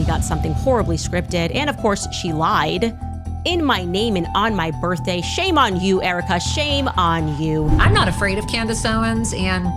clearly got something horribly scripted. And of course, she lied in my name and on my birthday. Shame on you, Erika. Shame on you. I'm not afraid of Candace Owens, and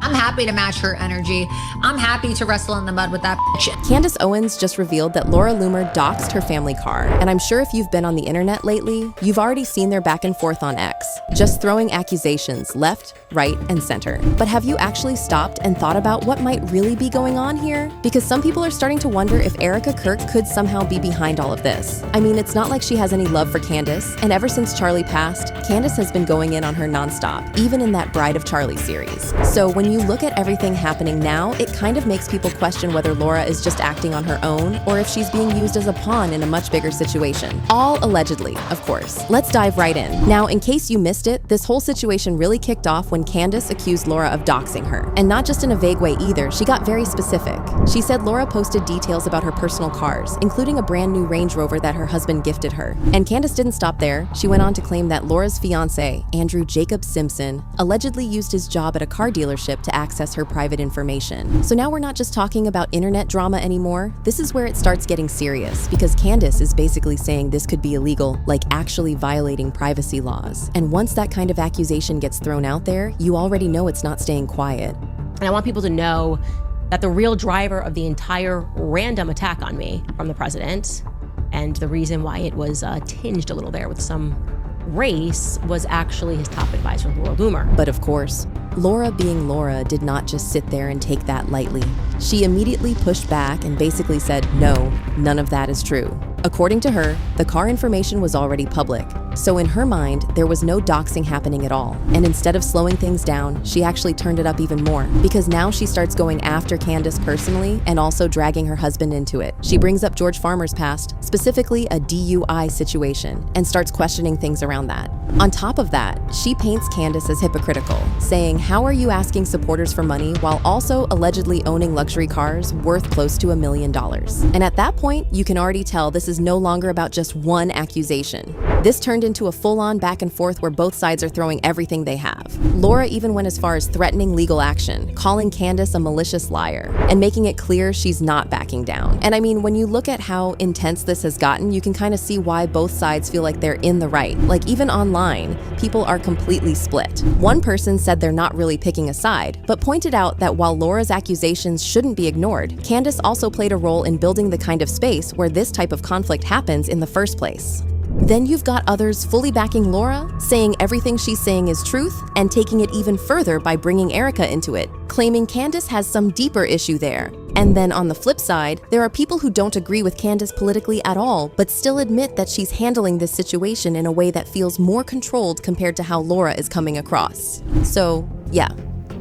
I'm happy to match her energy. I'm happy to wrestle in the mud with that bitch. Candace Owens just revealed that Laura Loomer doxed her family car. And I'm sure if you've been on the internet lately, you've already seen their back and forth on X, just throwing accusations left, right, and center. But have you actually stopped and thought about what might really be going on here? Because some people are starting to wonder if Erika Kirk could somehow be behind all of this. I mean, it's not like she has any love for Candace, and ever since Charlie passed, Candace has been going in on her nonstop, even in that Bride of Charlie series. So when you look at everything happening now, it kind of makes people question whether Laura is just acting on her own or if she's being used as a pawn in a much bigger situation. All allegedly, of course. Let's dive right in. Now, in case you missed it, this whole situation really kicked off when Candace accused Laura of doxing her. And not just in a vague way either, she got very specific. She said Laura posted details about her personal cars, including a brand new Range Rover that her husband gifted her. And Candace didn't stop there. She went on to claim that Laura's fiancé, Andrew Jacob Simpson, allegedly used his job at a car dealership to access her private information. So now we're not just talking about internet drama anymore. This is where it starts getting serious, because Candace is basically saying this could be illegal, like actually violating privacy laws. And once that kind of accusation gets thrown out there, you already know it's not staying quiet. And I want people to know that the real driver of the entire random attack on me from the president, and the reason why it was tinged a little there with some race, was actually his top advisor, Laura Loomer. But of course, Laura being Laura did not just sit there and take that lightly. She immediately pushed back and basically said, no, none of that is true. According to her, the car information was already public, so in her mind, there was no doxing happening at all. And instead of slowing things down, she actually turned it up even more, because now she starts going after Candace personally and also dragging her husband into it. She brings up George Farmer's past, specifically a DUI situation, and starts questioning things around that. On top of that, she paints Candace as hypocritical, saying, how are you asking supporters for money while also allegedly owning luxury cars worth close to $1 million? And at that point, you can already tell this is no longer about just one accusation. This turned into a full-on back and forth where both sides are throwing everything they have. Laura even went as far as threatening legal action, calling Candace a malicious liar, and making it clear she's not backing down. And I mean, when you look at how intense this has gotten, you can kind of see why both sides feel like they're in the right. Like even online, people are completely split. One person said they're not really picking a side, but pointed out that while Laura's accusations shouldn't be ignored, Candace also played a role in building the kind of space where this type of conflict happens in the first place. Then you've got others fully backing Laura, saying everything she's saying is truth, and taking it even further by bringing Erika into it, claiming Candace has some deeper issue there. And then on the flip side, there are people who don't agree with Candace politically at all, but still admit that she's handling this situation in a way that feels more controlled compared to how Laura is coming across. So, yeah.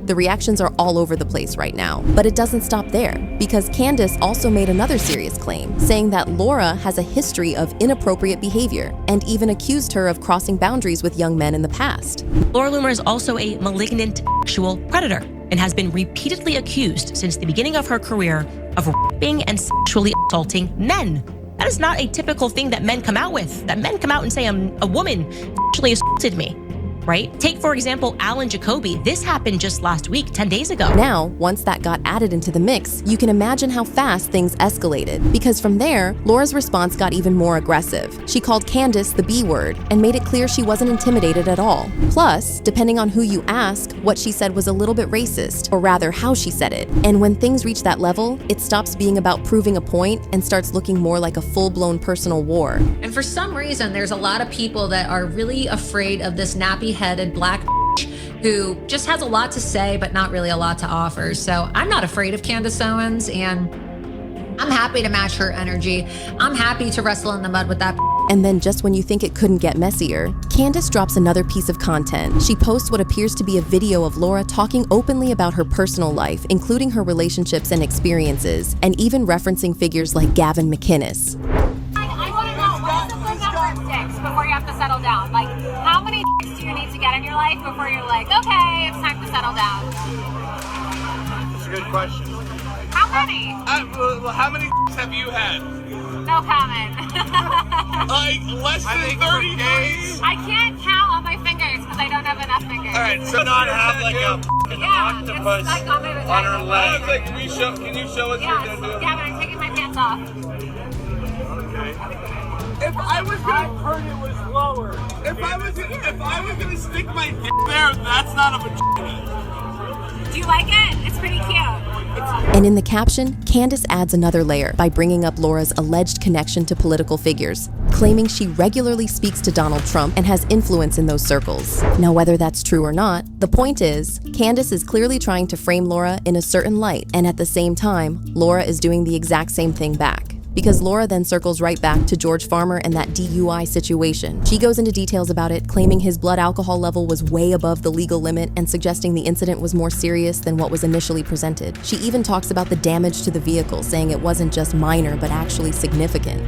The reactions are all over the place right now, but it doesn't stop there, because Candace also made another serious claim, saying that Laura has a history of inappropriate behavior and even accused her of crossing boundaries with young men in the past. Laura Loomer is also a malignant sexual predator and has been repeatedly accused since the beginning of her career of raping and sexually assaulting men. That is not a typical thing that men come out with, that men come out and say, a woman sexually assaulted me. Right? Take, for example, Alan Jacoby. This happened just last week, 10 days ago. Now, once that got added into the mix, you can imagine how fast things escalated. Because from there, Laura's response got even more aggressive. She called Candace the B word and made it clear she wasn't intimidated at all. Plus, depending on who you ask, what she said was a little bit racist, or rather how she said it. And when things reach that level, it stops being about proving a point and starts looking more like a full-blown personal war. And for some reason, there's a lot of people that are really afraid of this nappy-headed black who just has a lot to say, but not really a lot to offer. So I'm not afraid of Candace Owens, and I'm happy to match her energy. I'm happy to wrestle in the mud with that. And then just when you think it couldn't get messier, Candace drops another piece of content. She posts what appears to be a video of Laura talking openly about her personal life, including her relationships and experiences, and even referencing figures like Gavin McInnes. I want to know, what's the number of dicks before you have to settle down? Like, how many dicks do you need to get in your life before you're like, okay, it's time to settle down? That's a good question. How many? How many have you had? No comment. Like less than 30 days? I can't count on my fingers because I don't have enough fingers. Alright, so not have like a yeah, octopus it's like on my on her vagina. leg. Like, can you show us what you're gonna do? Yeah, but I'm taking my pants hats off. If I was gonna, I heard it was lower. If I was gonna stick my dick there, that's not a vagina. Do you like it? It's pretty cute. And in the caption, Candace adds another layer by bringing up Laura's alleged connection to political figures, claiming she regularly speaks to Donald Trump and has influence in those circles. Now, whether that's true or not, the point is, Candace is clearly trying to frame Laura in a certain light, and at the same time, Laura is doing the exact same thing back. Because Laura then circles right back to George Farmer and that DUI situation. She goes into details about it, claiming his blood alcohol level was way above the legal limit and suggesting the incident was more serious than what was initially presented. She even talks about the damage to the vehicle, saying it wasn't just minor, but actually significant.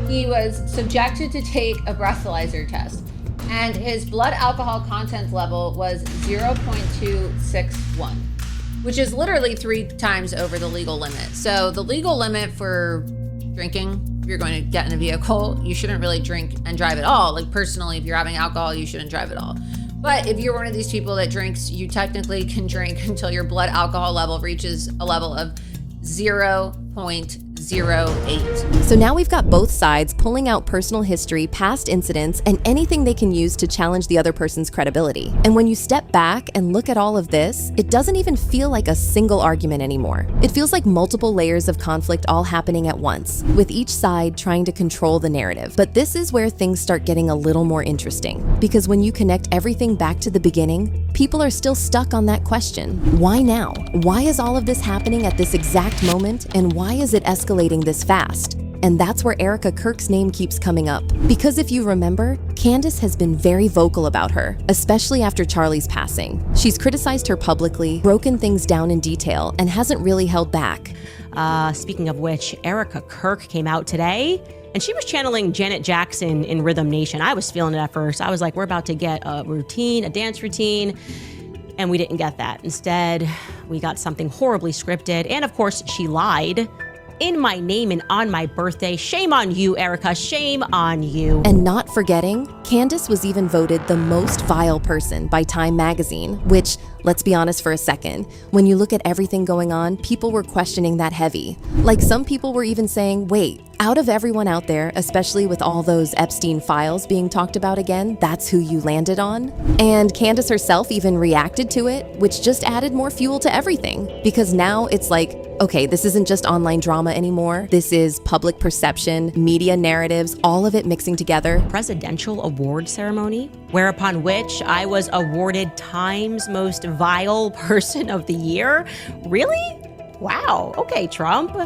He was subjected to take a breathalyzer test, and his blood alcohol content level was 0.261, which is literally 3 times over the legal limit. So the legal limit for drinking, if you're going to get in a vehicle, you shouldn't really drink and drive at all. Like personally, if you're having alcohol, you shouldn't drive at all. But if you're one of these people that drinks, you technically can drink until your blood alcohol level reaches a level of 0.08. So now we've got both sides pulling out personal history, past incidents, and anything they can use to challenge the other person's credibility. And when you step back and look at all of this, it doesn't even feel like a single argument anymore. It feels like multiple layers of conflict all happening at once, with each side trying to control the narrative. But this is where things start getting a little more interesting, because when you connect everything back to the beginning, people are still stuck on that question. Why now? Why is all of this happening at this exact moment, and why is it escalating this fast? And that's where Erika Kirk's name keeps coming up. Because if you remember, Candace has been very vocal about her, especially after Charlie's passing. She's criticized her publicly, broken things down in detail, and hasn't really held back. Speaking of which, Erika Kirk came out today, and she was channeling Janet Jackson in Rhythm Nation. I was feeling it at first. I was like, we're about to get a routine, a dance routine. And we didn't get that. Instead, we got something horribly scripted. And of course, she lied in my name and on my birthday. Shame on you, Erika. Shame on you. And not forgetting, Candace was even voted the most vile person by Time magazine, which, let's be honest for a second, when you look at everything going on, people were questioning that heavy. Like some people were even saying, wait, out of everyone out there, especially with all those Epstein files being talked about again, that's who you landed on? And Candace herself even reacted to it, which just added more fuel to everything. Because now it's like, okay, this isn't just online drama anymore. This is public perception, media narratives, all of it mixing together. Presidential award ceremony, whereupon which I was awarded Time's Most Vile Person of the Year. Really? Wow. Okay, Trump.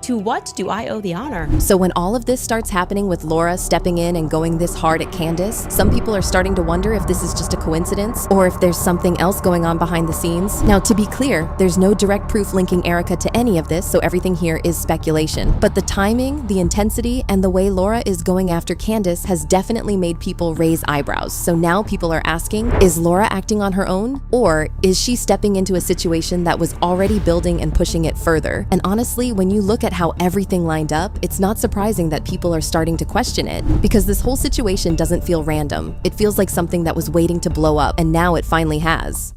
To what do I owe the honor? So when all of this starts happening with Laura stepping in and going this hard at Candace, some people are starting to wonder if this is just a coincidence or if there's something else going on behind the scenes. Now, to be clear, there's no direct proof linking Erika to any of this, so everything here is speculation. But the timing, the intensity, and the way Laura is going after Candace has definitely made people raise eyebrows. So now people are asking, is Laura acting on her own? Or is she stepping into a situation that was already building and pushing it further? And honestly, when you look at how everything lined up, it's not surprising that people are starting to question it, because this whole situation doesn't feel random. It feels like something that was waiting to blow up, and now it finally has.